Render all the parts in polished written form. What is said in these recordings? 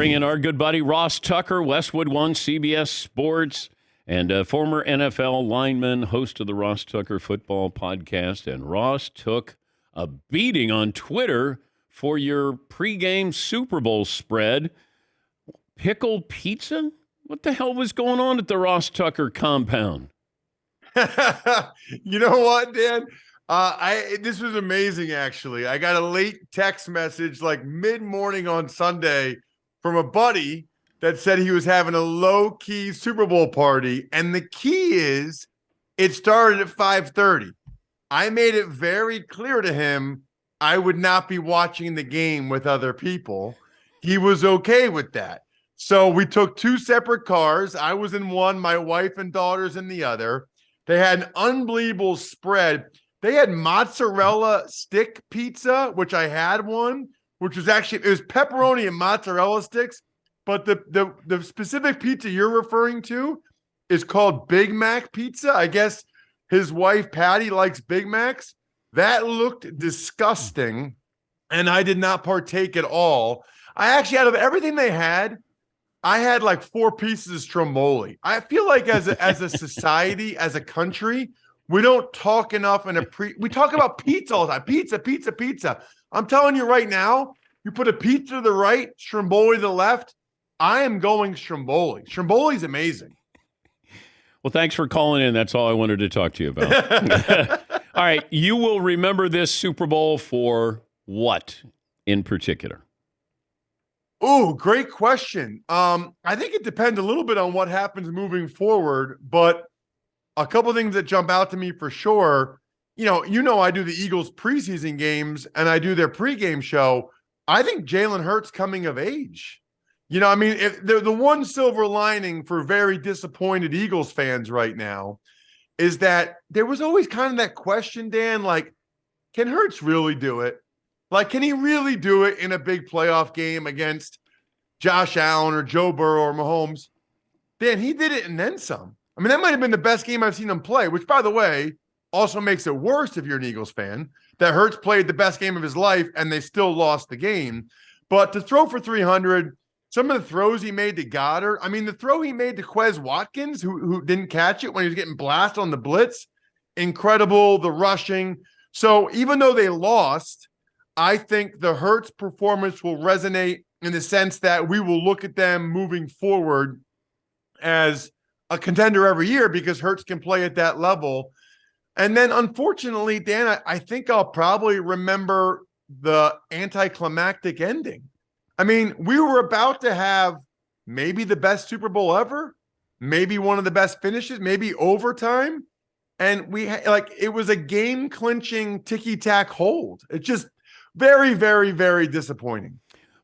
bring in our good buddy Ross Tucker, Westwood One, CBS Sports, and former NFL lineman, host of the Ross Tucker Football Podcast. And Ross took a beating on Twitter for your pregame Super Bowl spread. Pickled pizza? What the hell was going on at the Ross Tucker compound? You know what, Dan? This was amazing, actually. I got a late text message like mid-morning on Sunday from a buddy that said he was having a low-key Super Bowl party. And the key is it started at 5:30. I made it very clear to him I would not be watching the game with other people. He was okay with that. So we took two separate cars. I was in one, my wife and daughters in the other. They had an unbelievable spread. They had mozzarella stick pizza, which I had one, which was actually, it was pepperoni and mozzarella sticks. But the specific pizza you're referring to is called Big Mac pizza. I guess his wife, Patty, likes Big Macs. That looked disgusting, and I did not partake at all. I actually, out of everything they had, I had like 4 pieces of stromboli. I feel like as a society, as a country, we don't talk enough we talk about pizza all the time. Pizza, pizza, pizza. I'm telling you right now, you put a pizza to the right, stromboli to the left, I am going stromboli. Stromboli's amazing. Well, thanks for calling in. That's all I wanted to talk to you about. All right. You will remember this Super Bowl for what in particular? Oh, great question. I think it depends a little bit on what happens moving forward, but a couple of things that jump out to me for sure. You know, I do the Eagles preseason games and I do their pregame show. I think Jalen Hurts coming of age. You know, I mean, if the one silver lining for very disappointed Eagles fans right now is that there was always kind of that question, Dan, like, can Hurts really do it? Like, can he really do it in a big playoff game against Josh Allen or Joe Burrow or Mahomes? Dan, he did it and then some. I mean, that might have been the best game I've seen him play, which, by the way, also makes it worse if you're an Eagles fan, that Hurts played the best game of his life and they still lost the game. But to throw for 300, some of the throws he made to Goddard, I mean, the throw he made to Quez Watkins, who didn't catch it when he was getting blasted on the blitz, incredible, the rushing. So even though they lost, I think the Hurts performance will resonate in the sense that we will look at them moving forward as a contender every year because Hurts can play at that level. And then, unfortunately, Dan, I think I'll probably remember the anticlimactic ending. I mean, we were about to have maybe the best Super Bowl ever, maybe one of the best finishes, maybe overtime. And it was a game-clinching ticky-tack hold. It's just very, very, very disappointing.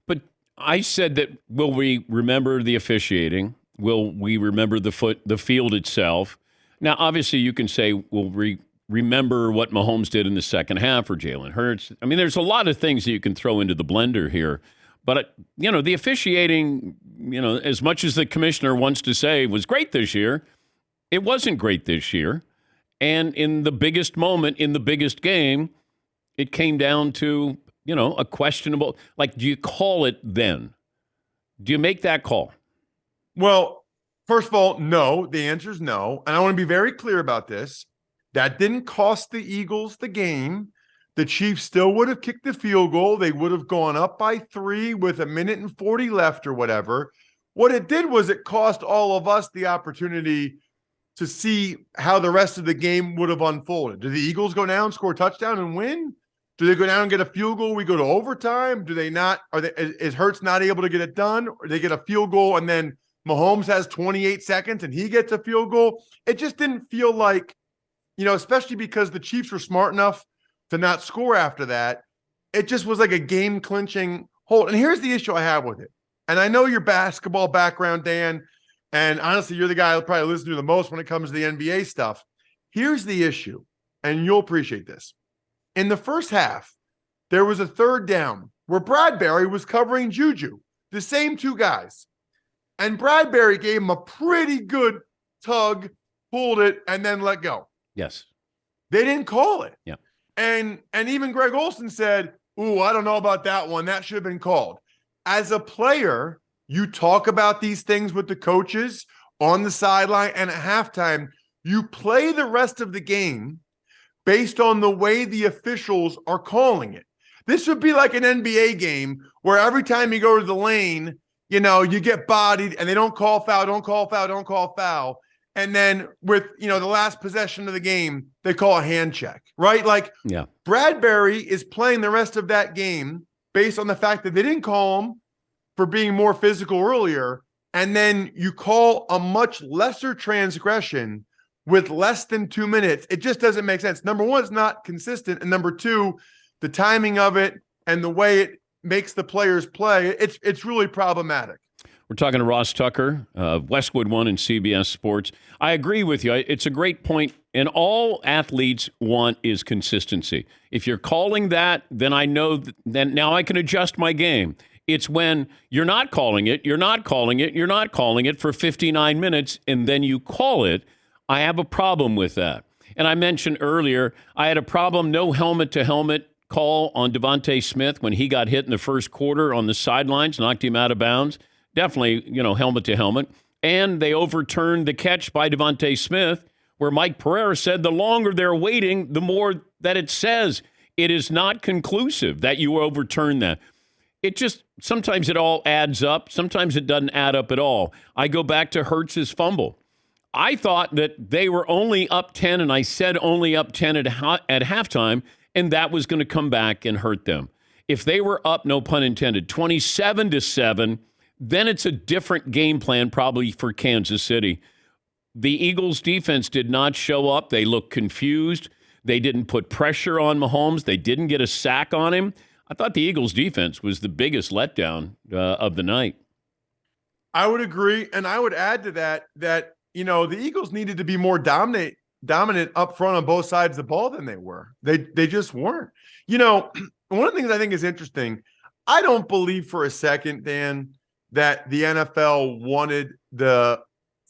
But I said that, will we remember the officiating? Will we remember the field itself? Now, obviously, you can say, will we remember what Mahomes did in the second half or Jalen Hurts? I mean, there's a lot of things that you can throw into the blender here. But, the officiating, as much as the commissioner wants to say was great this year, it wasn't great this year. And in the biggest moment, in the biggest game, it came down to, a questionable, do you call it then? Do you make that call? Well, first of all, no. The answer is no. And I want to be very clear about this. That didn't cost the Eagles the game. The Chiefs still would have kicked the field goal. They would have gone up by 3 with 1:40 left or whatever. What it did was it cost all of us the opportunity to see how the rest of the game would have unfolded. Do the Eagles go down, score a touchdown, and win? Do they go down and get a field goal? We go to overtime? Do they not? Is Hurts not able to get it done? Or they get a field goal and then Mahomes has 28 seconds and he gets a field goal? It just didn't feel like, especially because the Chiefs were smart enough to not score after that. It just was like a game-clinching hold. And here's the issue I have with it. And I know your basketball background, Dan, and honestly, you're the guy I'll probably listen to the most when it comes to the NBA stuff. Here's the issue, and you'll appreciate this. In the first half, there was a third down where Bradbury was covering Juju, the same two guys. And Bradbury gave him a pretty good tug, pulled it, and then let go. Yes. They didn't call it. Yeah. And even Greg Olsen said, ooh, I don't know about that one. That should have been called. As a player, You talk about these things with the coaches on the sideline, and at halftime, you play the rest of the game based on the way the officials are calling it. This would be like an NBA game where every time you go to the lane, you get bodied and they don't call foul, don't call foul, don't call foul. And then with, the last possession of the game, they call a hand check, right? Like, Yeah. Bradbury is playing the rest of that game based on the fact that they didn't call him for being more physical earlier. And then you call a much lesser transgression with less than 2 minutes. It just doesn't make sense. Number one, it's not consistent. And number two, the timing of it and the way it makes the players play, it's really problematic. We're talking to Ross Tucker, Westwood One and CBS Sports. I agree with you. It's a great point, and all athletes want is consistency. If you're calling that, then I know that now I can adjust my game. It's when you're not calling it for 59 minutes, and then you call it. I have a problem with that. And I mentioned earlier, I had a problem, no helmet-to-helmet call on Devontae Smith when he got hit in the first quarter on the sidelines, knocked him out of bounds. Definitely, helmet to helmet. And they overturned the catch by Devontae Smith, where Mike Pereira said the longer they're waiting, the more that it says it is not conclusive that you overturn that. It just, sometimes it all adds up. Sometimes it doesn't add up at all. I go back to Hurts's fumble. I thought that they were only up 10, and I said only up 10 at halftime, and that was going to come back and hurt them. If they were up, no pun intended, 27-7, then it's a different game plan probably for Kansas City. The Eagles' defense did not show up. They looked confused. They didn't put pressure on Mahomes. They didn't get a sack on him. I thought the Eagles' defense was the biggest letdown of the night. I would agree, and I would add to that the Eagles needed to be more dominant up front on both sides of the ball than they were. They just weren't. One of the things I think is interesting, I don't believe for a second, Dan, that the NFL wanted the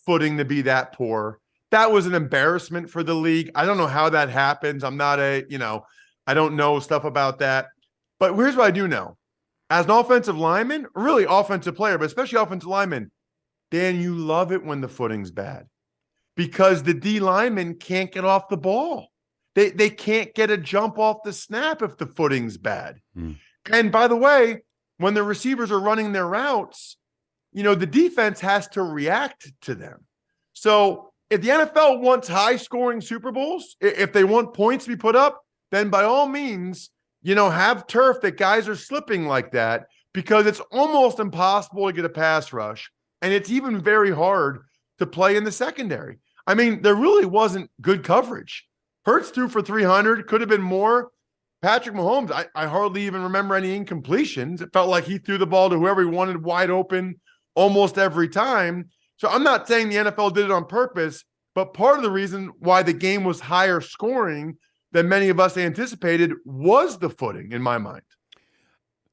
footing to be that poor. That was an embarrassment for the league. I don't know how that happens. I'm not I don't know stuff about that. But here's what I do know. As an offensive lineman, really offensive player, but especially offensive lineman, Dan, you love it when the footing's bad because the D linemen can't get off the ball. They can't get a jump off the snap if the footing's bad. And by the way, when the receivers are running their routes, the defense has to react to them. So if the NFL wants high-scoring Super Bowls, if they want points to be put up, then by all means, have turf that guys are slipping like that because it's almost impossible to get a pass rush, and it's even very hard to play in the secondary. I mean, there really wasn't good coverage. Hurts threw for 300, could have been more. Patrick Mahomes, I hardly even remember any incompletions. It felt like he threw the ball to whoever he wanted wide open almost every time. So I'm not saying the NFL did it on purpose, but part of the reason why the game was higher scoring than many of us anticipated was the footing, in my mind.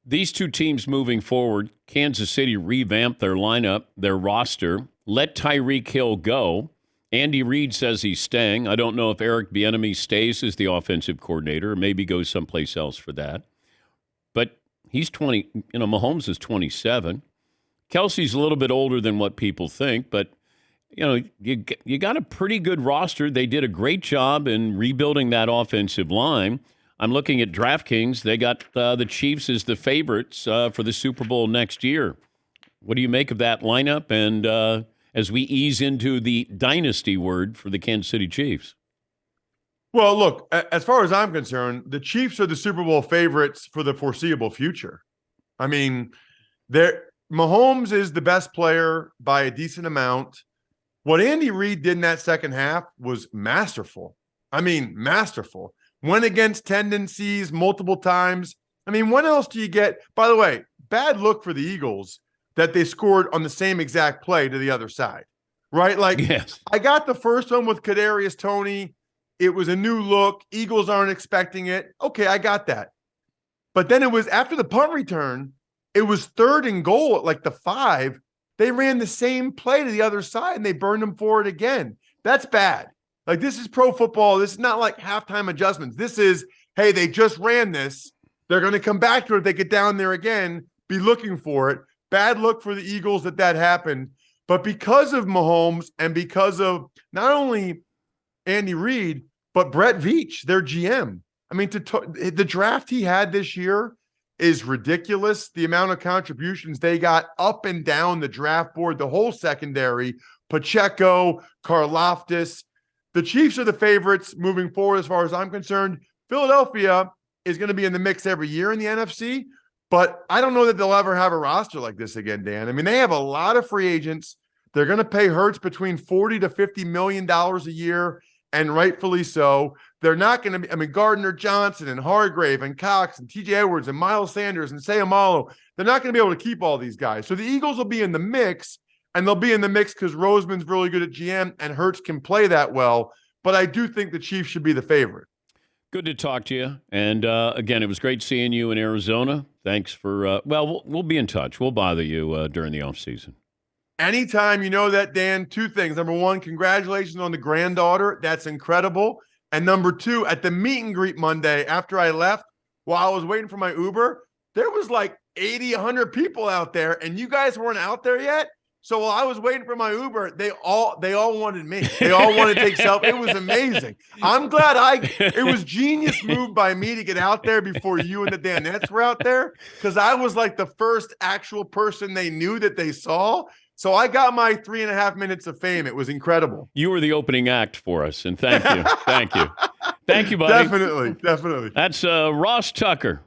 These two teams moving forward, Kansas City revamped their lineup, their roster, let Tyreek Hill go. Andy Reid says he's staying. I don't know if Eric Bieniemy stays as the offensive coordinator or maybe goes someplace else for that. But he's 20, Mahomes is 27. Kelsey's a little bit older than what people think, but you got a pretty good roster. They did a great job in rebuilding that offensive line. I'm looking at DraftKings. They got the Chiefs as the favorites for the Super Bowl next year. What do you make of that lineup? And as we ease into the dynasty word for the Kansas City Chiefs? Well, look, as far as I'm concerned, the Chiefs are the Super Bowl favorites for the foreseeable future. I mean, Mahomes is the best player by a decent amount. What Andy Reid did in that second half was masterful. I mean, masterful. Went against tendencies multiple times. I mean, what else do you get? By the way, bad look for the Eagles that they scored on the same exact play to the other side, right? Like, yes. I got the first one with Kadarius Toney. It was a new look. Eagles aren't expecting it. Okay, I got that. But then it was after the punt return, it was 3rd and goal at like the 5. They ran the same play to the other side and they burned them for it again. That's bad. Like, this is pro football. This is not like halftime adjustments. This is, hey, they just ran this. They're going to come back to it if they get down there again, be looking for it. bad look for the Eagles that happened. But because of Mahomes and because of not only Andy Reid, but Brett Veach, their GM. I mean, the draft he had this year is ridiculous. The amount of contributions they got up and down the draft board, the whole secondary, Pacheco, Karlaftis. The Chiefs are the favorites moving forward as far as I'm concerned. Philadelphia is going to be in the mix every year in the NFC, but I don't know that they'll ever have a roster like this again, Dan. I mean, they have a lot of free agents. They're going to pay Hurts between $40 to $50 million a year, and rightfully so. They're not going to be, I mean, Gardner Johnson and Hargrave and Cox and TJ Edwards and Miles Sanders and Sayamalo, they're not going to be able to keep all these guys. So the Eagles will be in the mix, and they'll be in the mix because Roseman's really good at GM and Hurts can play that well. But I do think the Chiefs should be the favorite. Good to talk to you. And again, it was great seeing you in Arizona. Thanks for, we'll be in touch. We'll bother you during the offseason. Anytime, you know that, Dan. Two things. Number one, congratulations on the granddaughter. That's incredible. And number two, at the meet and greet Monday, after I left, while I was waiting for my Uber, there was like 80, 100 people out there, and you guys weren't out there yet. So while I was waiting for my Uber, they all wanted me. They all wanted to take selfies. It was amazing. I'm glad it was genius move by me to get out there before you and the Danettes were out there, because I was like the first actual person they knew that they saw. So I got my 3.5 minutes of fame. It was incredible. You were the opening act for us, and thank you. Thank you. Thank you, buddy. Definitely. That's Ross Tucker